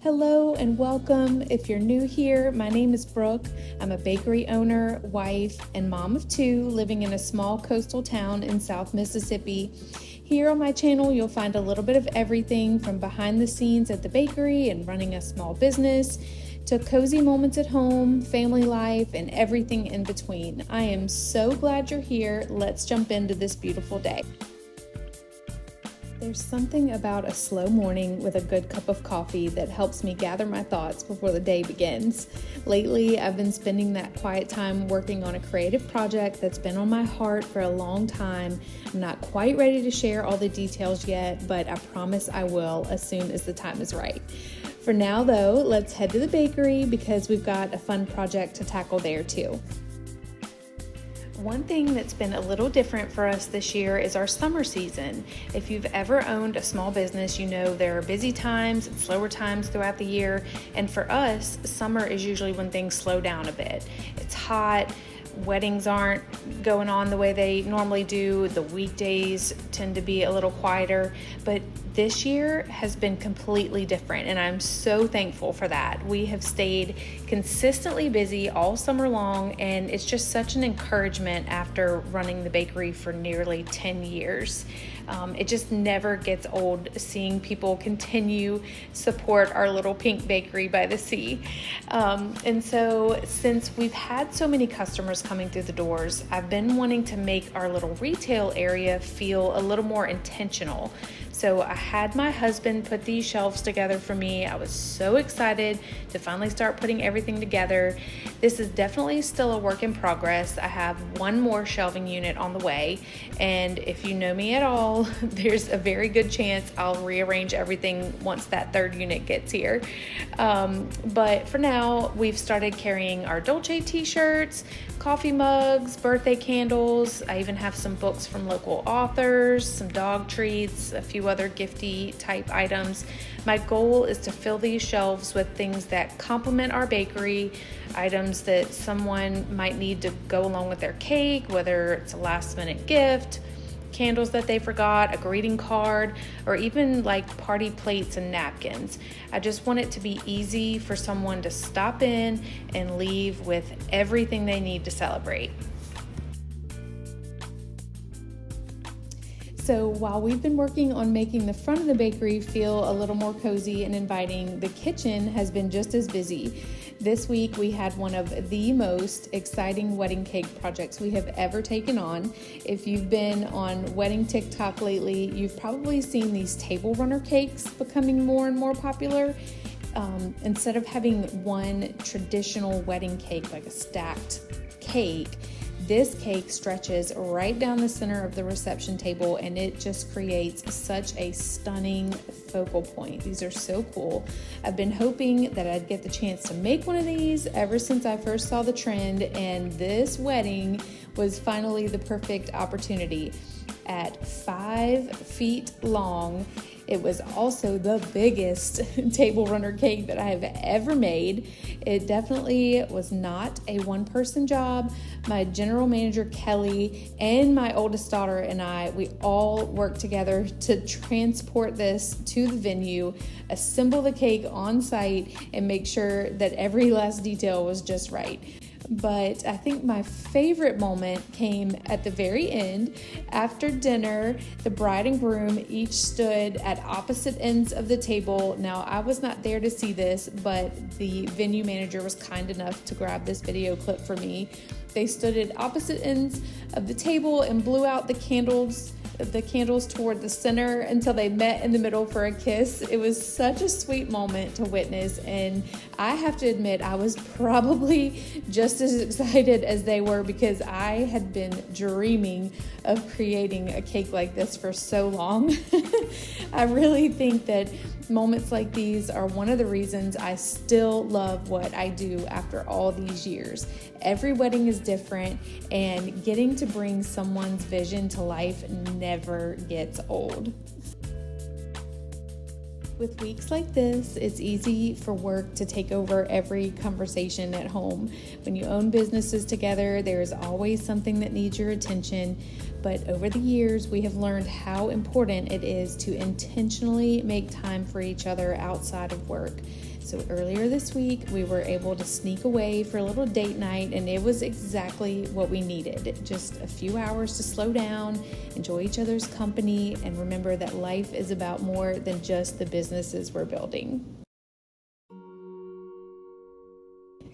Hello and welcome. If you're new here, my name is Brooke. I'm a bakery owner, wife, and mom of two living in a small coastal town in South Mississippi. Here on my channel, you'll find a little bit of everything from behind the scenes at the bakery and running a small business to cozy moments at home, family life, and everything in between. I am so glad you're here. Let's jump into this beautiful day. There's something about a slow morning with a good cup of coffee that helps me gather my thoughts before the day begins. Lately, I've been spending that quiet time working on a creative project that's been on my heart for a long time. I'm not quite ready to share all the details yet, but I promise I will as soon as the time is right. For now, though, let's head to the bakery because we've got a fun project to tackle there too. One thing that's been a little different for us this year is our summer season. If you've ever owned a small business, you know there are busy times and slower times throughout the year. And for us, summer is usually when things slow down a bit. It's hot, weddings aren't going on the way they normally do, the weekdays tend to be a little quieter, but this year has been completely different, and I'm so thankful for that. We have stayed consistently busy all summer long, and it's just such an encouragement after running the bakery for nearly 10 years. It just never gets old seeing people continue support our little pink bakery by the sea. And so since we've had so many customers coming through the doors, I've been wanting to make our little retail area feel a little more intentional. So I had my husband put these shelves together for me. I was so excited to finally start putting everything together. This is definitely still a work in progress. I have one more shelving unit on the way, and if you know me at all, there's a very good chance I'll rearrange everything once that third unit gets here. But for now, we've started carrying our Dolce t-shirts, coffee mugs, birthday candles. I even have some books from local authors, some dog treats, a few other gifty type items. My goal is to fill these shelves with things that complement our bakery, items that someone might need to go along with their cake, whether it's a last minute gift, candles that they forgot, a greeting card, or even like party plates and napkins. I just want it to be easy for someone to stop in and leave with everything they need to celebrate. So while we've been working on making the front of the bakery feel a little more cozy and inviting, the kitchen has been just as busy. This week we had one of the most exciting wedding cake projects we have ever taken on. If you've been on wedding TikTok lately, you've probably seen these table runner cakes becoming more and more popular. Instead of having one traditional wedding cake, like a stacked cake, this cake stretches right down the center of the reception table, and it just creates such a stunning focal point. These are so cool. I've been hoping that I'd get the chance to make one of these ever since I first saw the trend, and this wedding was finally the perfect opportunity. At 5 feet long, it was also the biggest table runner cake that I have ever made. It definitely was not a one-person job. My general manager, Kelly, and my oldest daughter and I, we all worked together to transport this to the venue, assemble the cake on site, and make sure that every last detail was just right. But I think my favorite moment came at the very end. After dinner, the bride and groom each stood at opposite ends of the table. Now, I was not there to see this, but the venue manager was kind enough to grab this video clip for me. They stood at opposite ends of the table and blew out the candles toward the center until they met in the middle for a kiss. It was such a sweet moment to witness, and I have to admit I was probably just as excited as they were because I had been dreaming of creating a cake like this for so long. I really think that moments like these are one of the reasons I still love what I do after all these years. Every wedding is different, and getting to bring someone's vision to life never gets old. With weeks like this, it's easy for work to take over every conversation at home. When you own businesses together, there is always something that needs your attention. but over the years, we have learned how important it is to intentionally make time for each other outside of work. So earlier this week, we were able to sneak away for a little date night, and it was exactly what we needed. Just a few hours to slow down, enjoy each other's company, and remember that life is about more than just the businesses we're building.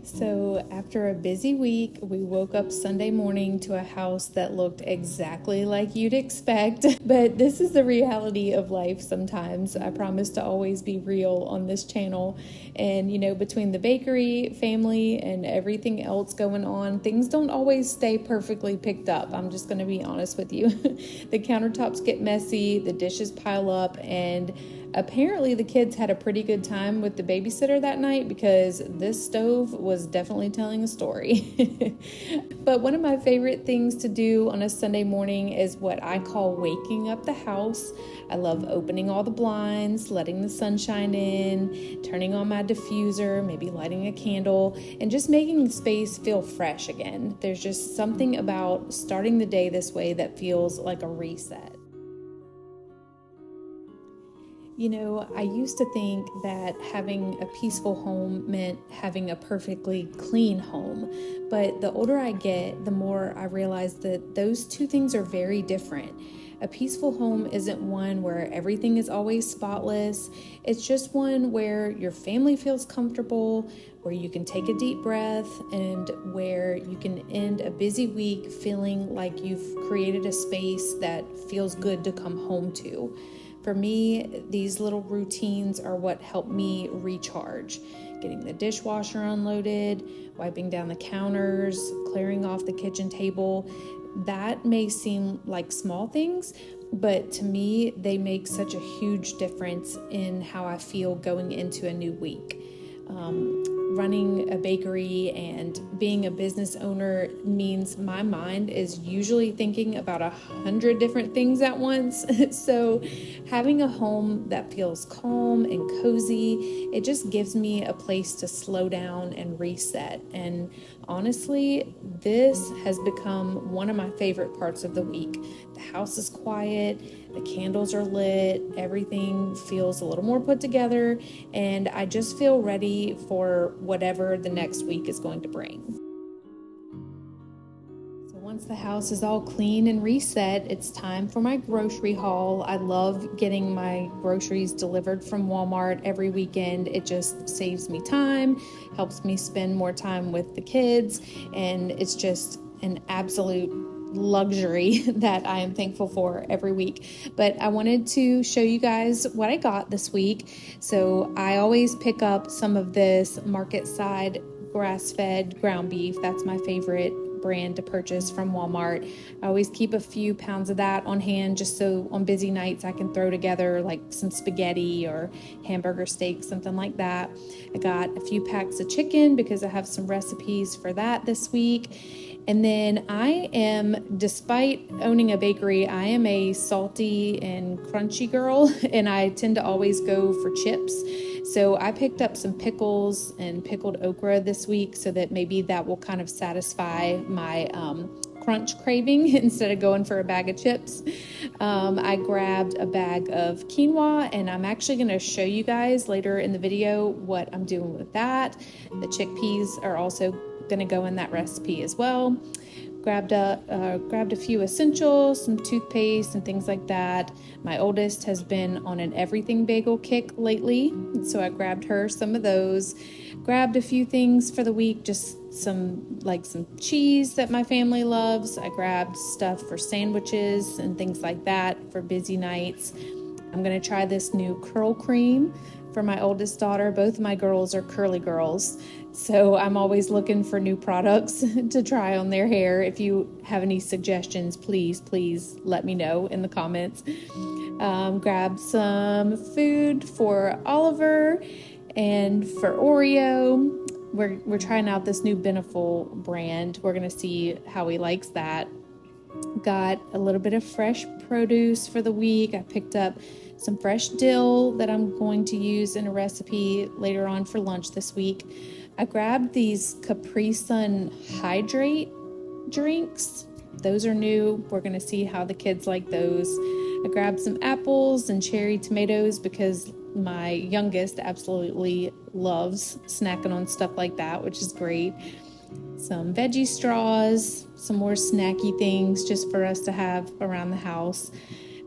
So after a busy week, we woke up Sunday morning to a house that looked exactly like you'd expect. But this is the reality of life sometimes. I promise to always be real on this channel. And, between the bakery, family, and everything else going on, things don't always stay perfectly picked up. I'm just going to be honest with you. The countertops get messy, the dishes pile up, and apparently the kids had a pretty good time with the babysitter that night because this stove was definitely telling a story. But one of my favorite things to do on a Sunday morning is what I call waking up the house. I love opening all the blinds, letting the sunshine in, turning on my diffuser, maybe lighting a candle, and just making the space feel fresh again. There's just something about starting the day this way that feels like a reset. I used to think that having a peaceful home meant having a perfectly clean home. But the older I get, the more I realize that those two things are very different. A peaceful home isn't one where everything is always spotless. It's just one where your family feels comfortable, where you can take a deep breath, and where you can end a busy week feeling like you've created a space that feels good to come home to. For me, these little routines are what help me recharge. Getting the dishwasher unloaded, wiping down the counters, clearing off the kitchen table. That may seem like small things, but to me, they make such a huge difference in how I feel going into a new week. Running a bakery and being a business owner means my mind is usually thinking about 100 different things at once. So having a home that feels calm and cozy, it just gives me a place to slow down and reset. And honestly, this has become one of my favorite parts of the week. The house is quiet, the candles are lit, everything feels a little more put together, and I just feel ready for whatever the next week is going to bring. So once the house is all clean and reset, it's time for my grocery haul. I love getting my groceries delivered from Walmart every weekend. It just saves me time, helps me spend more time with the kids, and it's just an absolute luxury that I am thankful for every week. But I wanted to show you guys what I got this week. So I always pick up some of this market side grass-fed ground beef. That's my favorite brand to purchase from Walmart. I always keep a few pounds of that on hand just so on busy nights I can throw together like some spaghetti or hamburger steak, something like that. I got a few packs of chicken because I have some recipes for that this week. And then despite owning a bakery, I am a salty and crunchy girl, and I tend to always go for chips. So I picked up some pickles and pickled okra this week so that maybe that will kind of satisfy my crunch craving instead of going for a bag of chips. I grabbed a bag of quinoa, and I'm actually going to show you guys later in the video what I'm doing with that. The chickpeas are also going to go in that recipe as well. Grabbed a few essentials, some toothpaste and things like that. My oldest has been on an everything bagel kick lately, so I grabbed her some of those. Grabbed a few things for the week, just some cheese that my family loves. I grabbed stuff for sandwiches and things like that for busy nights. I'm going to try this new curl cream for my oldest daughter. Both of my girls are curly girls, so I'm always looking for new products to try on their hair. If you have any suggestions, please let me know in the comments. Grab some food for Oliver and for Oreo. We're trying out this new Beneful brand. We're going to see how he likes that. Got a little bit of fresh produce for the week. I picked up some fresh dill that I'm going to use in a recipe later on for lunch this week. I grabbed these Capri Sun Hydrate drinks. those are new. We're gonna see how the kids like those. I grabbed some apples and cherry tomatoes because my youngest absolutely loves snacking on stuff like that, which is great. Some veggie straws, some more snacky things just for us to have around the house.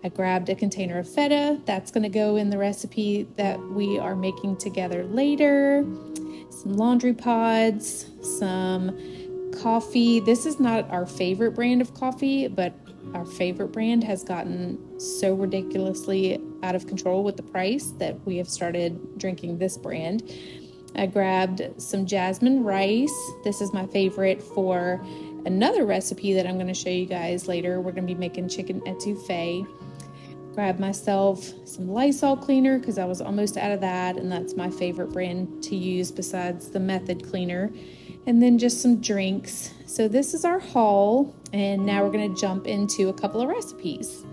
I grabbed a container of feta. That's going to go in the recipe that we are making together later. Some laundry pods, some coffee. This is not our favorite brand of coffee, but our favorite brand has gotten so ridiculously out of control with the price that we have started drinking this brand. I grabbed some jasmine rice. This is my favorite for another recipe that I'm going to show you guys later. We're going to be making chicken etouffee. Grab myself some Lysol cleaner because I was almost out of that, and that's my favorite brand to use besides the Method cleaner. And then just some drinks. So this is our haul, and now we're going to jump into a couple of recipes.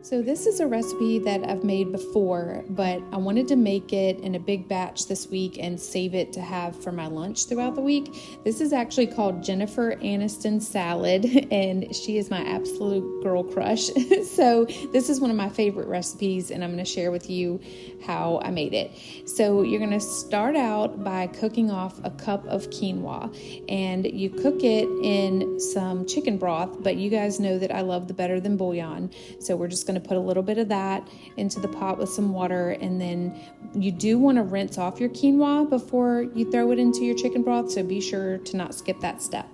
So this is a recipe that I've made before, but I wanted to make it in a big batch this week and save it to have for my lunch throughout the week. This is actually called Jennifer Aniston salad, and she is my absolute girl crush. So this is one of my favorite recipes, and I'm going to share with you how I made it. So you're going to start out by cooking off a cup of quinoa, and you cook it in some chicken broth, but you guys know that I love the better than bouillon. So we're just going to put a little bit of that into the pot with some water, and then you do want to rinse off your quinoa before you throw it into your chicken broth, so be sure to not skip that step.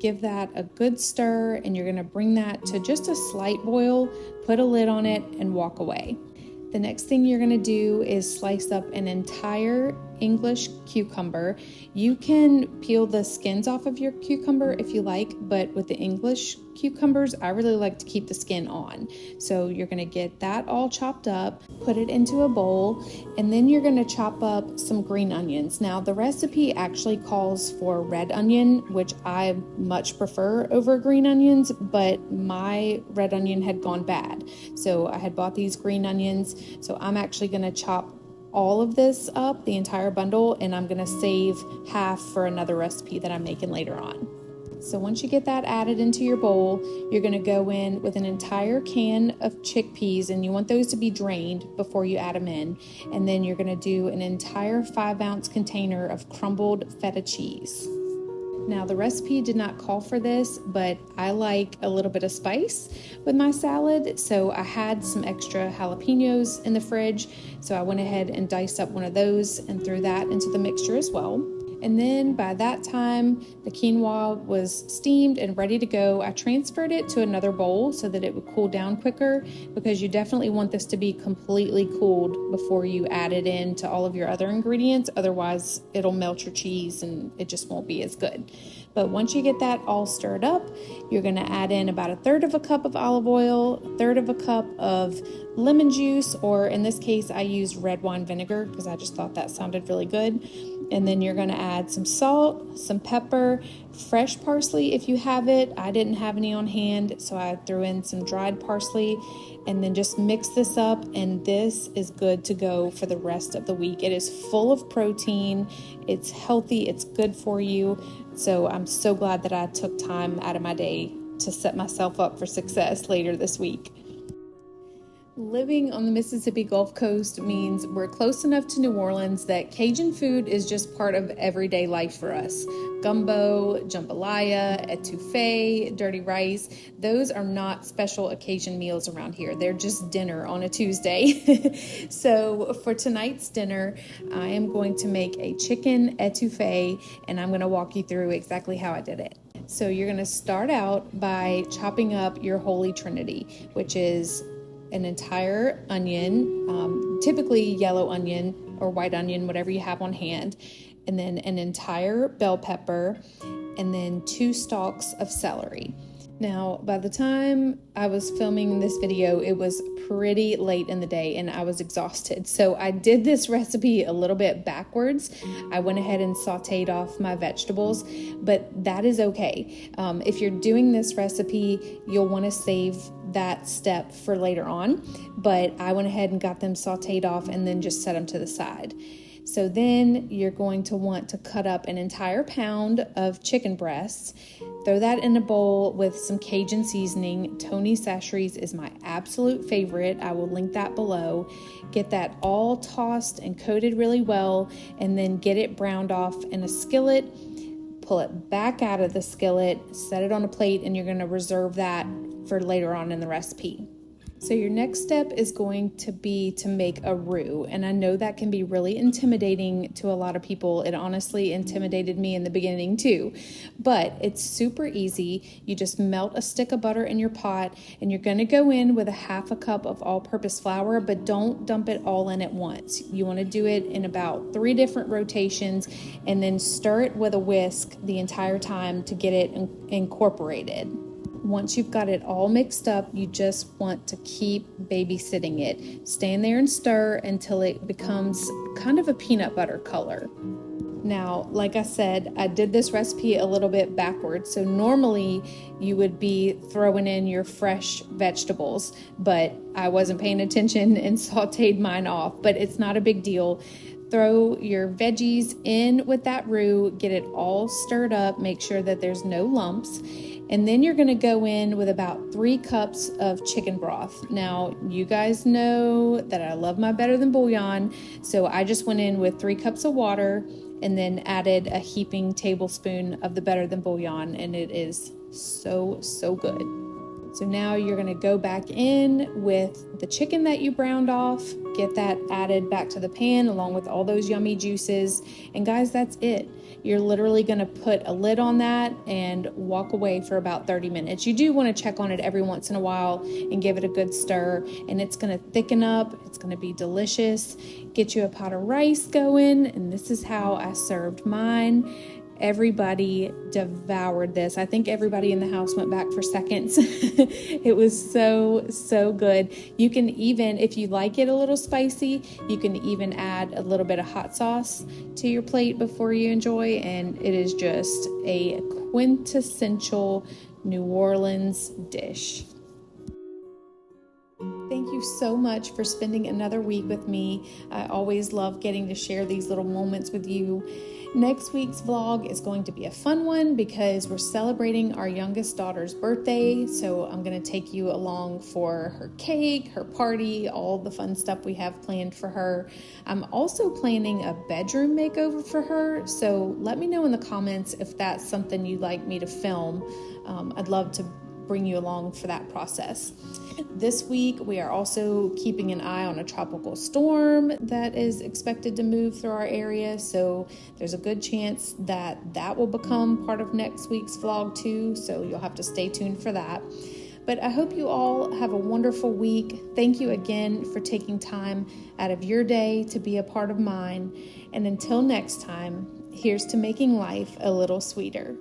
Give that a good stir, and you're going to bring that to just a slight boil, put a lid on it, and walk away. The next thing you're going to do is slice up an entire English cucumber. You can peel the skins off of your cucumber if you like, but with the English cucumbers, I really like to keep the skin on. So you're going to get that all chopped up, put it into a bowl, and then you're going to chop up some green onions. Now, the recipe actually calls for red onion, which I much prefer over green onions, but my red onion had gone bad. So I had bought these green onions. So I'm actually going to chop all of this up, the entire bundle, and I'm going to save half for another recipe that I'm making later on. So once you get that added into your bowl, you're going to go in with an entire can of chickpeas, and you want those to be drained before you add them in. And then you're going to do an entire 5-ounce container of crumbled feta cheese. Now, the recipe did not call for this, but I like a little bit of spice with my salad, so I had some extra jalapenos in the fridge, so I went ahead and diced up one of those and threw that into the mixture as well. And then by that time, the quinoa was steamed and ready to go. I transferred it to another bowl so that it would cool down quicker, because you definitely want this to be completely cooled before you add it in to all of your other ingredients. Otherwise, it'll melt your cheese and it just won't be as good. But once you get that all stirred up, you're going to add in about 1/3 of a cup of olive oil, 1/3 of a cup of lemon juice, or in this case, I used red wine vinegar because I just thought that sounded really good. And then you're going to add some salt, some pepper, fresh parsley if you have it. I didn't have any on hand, so I threw in some dried parsley, and then just mix this up, and this is good to go for the rest of the week. It is full of protein, it's healthy, it's good for you. So I'm so glad that I took time out of my day to set myself up for success later this week. Living on the Mississippi Gulf Coast means we're close enough to New Orleans that Cajun food is just part of everyday life for us. Gumbo, jambalaya, etouffee, dirty rice, those are not special occasion meals around here. They're just dinner on a Tuesday. So for tonight's dinner, I am going to make a chicken etouffee, and I'm going to walk you through exactly how I did it. So you're going to start out by chopping up your Holy Trinity, which is an entire onion, typically yellow onion or white onion, whatever you have on hand, and then an entire bell pepper, and then 2 stalks of celery. Now, by the time I was filming this video, it was pretty late in the day and I was exhausted. So I did this recipe a little bit backwards. I went ahead and sauteed off my vegetables, but that is okay. If you're doing this recipe, you'll want to save that step for later on, but I went ahead and got them sauteed off and then just set them to the side. So then you're going to want to cut up an entire pound of chicken breasts. Throw that in a bowl with some Cajun seasoning. Tony Chachere's is my absolute favorite. I will link that below. Get that all tossed and coated really well, and then get it browned off in a skillet. Pull it back out of the skillet, set it on a plate, and you're going to reserve that for later on in the recipe. So your next step is going to be to make a roux, and I know that can be really intimidating to a lot of people. It honestly intimidated me in the beginning too, but it's super easy. You just melt a stick of butter in your pot, and you're going to go in with a half a cup of all-purpose flour, but don't dump it all in at once. You want to do it in about 3 different rotations, and then stir it with a whisk the entire time to get it incorporated. Once you've got it all mixed up, you just want to keep babysitting it. Stand there and stir until it becomes kind of a peanut butter color. Now, like I said, I did this recipe a little bit backwards. So normally you would be throwing in your fresh vegetables, but I wasn't paying attention and sauteed mine off, but it's not a big deal. Throw your veggies in with that roux, get it all stirred up, make sure that there's no lumps. And then you're going to go in with about 3 cups of chicken broth. Now, you guys know that I love my better than bouillon, so I just went in with 3 cups of water and then added a heaping tablespoon of the better than bouillon, and it is so good. So now you're going to go back in with the chicken that you browned off, get that added back to the pan along with all those yummy juices. And guys, that's it. You're literally going to put a lid on that and walk away for about 30 minutes. You do want to check on it every once in a while and give it a good stir, and it's going to thicken up. It's going to be delicious. Get you a pot of rice going, and this is how I served mine. Everybody devoured this. I think everybody in the house went back for seconds. It was so good. You can even, if you like it a little spicy, you can even add a little bit of hot sauce to your plate before you enjoy, and it is just a quintessential New Orleans dish. Thank you so much for spending another week with me. I always love getting to share these little moments with you. Next week's vlog is going to be a fun one because we're celebrating our youngest daughter's birthday. So I'm going to take you along for her cake, her party, all the fun stuff we have planned for her. I'm also planning a bedroom makeover for her. So let me know in the comments if that's something you'd like me to film. I'd love to bring you along for that process. This week, we are also keeping an eye on a tropical storm that is expected to move through our area. So there's a good chance that that will become part of next week's vlog too. So you'll have to stay tuned for that. But I hope you all have a wonderful week. Thank you again for taking time out of your day to be a part of mine. And until next time, here's to making life a little sweeter.